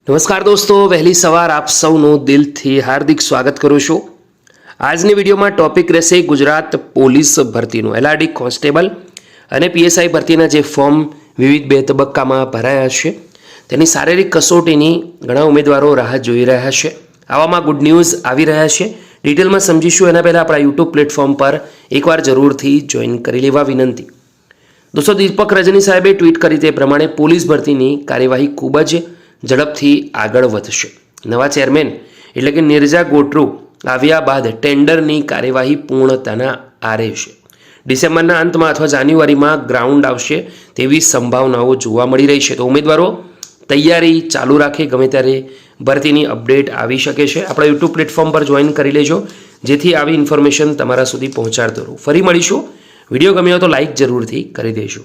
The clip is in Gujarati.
નમસ્કાર દોસ્તો, વહેલી સવાર આપ સૌનું દિલથી હાર્દિક સ્વાગત કરું છું. આજની વિડીયોમાં ટોપિક રહેશે ગુજરાત પોલીસ ભરતીનું એલઆરડી કોન્સ્ટેબલ અને પીએસઆઈ ભરતીના જે ફોર્મ વિવિધ બે તબક્કામાં ભરાયા છે તેની શારીરિક કસોટીની ઘણા ઉમેદવારો રાહ જોઈ રહ્યા છે. આવામાં ગુડ ન્યૂઝ આવી રહ્યા છે. ડિટેલમાં સમજીશું એના પહેલાં આપણા યુટ્યુબ પ્લેટફોર્મ પર એકવાર જરૂરથી જોઈન કરી લેવા વિનંતી. દોસ્તો, દીપક રજની સાહેબે ટ્વીટ કરી તે પ્રમાણે પોલીસ ભરતીની કાર્યવાહી ખૂબ જ ઝડપથી આગળ વધશે. નવા ચેરમેન એટલે કે નિરજા ગોટરુ આવ્યા બાદ ટેન્ડરની કાર્યવાહી પૂર્ણતાના આરે છે. ડિસેમ્બરના અંતમાં અથવા જાન્યુઆરીમાં ગ્રાઉન્ડ આવશે તેવી સંભાવનાઓ જોવા મળી રહી છે. તો ઉમેદવારો તૈયારી ચાલુ રાખે, ગમે ત્યારે ભરતીની અપડેટ આવી શકે છે. આપણા યુટ્યુબ પ્લેટફોર્મ પર જોઈન કરી લેજો, જેથી આવી ઇન્ફોર્મેશન તમારા સુધી પહોંચાડતો રહું. ફરી મળીશું. વિડીયો ગમ્યો તો લાઇક જરૂરથી કરી દેજો.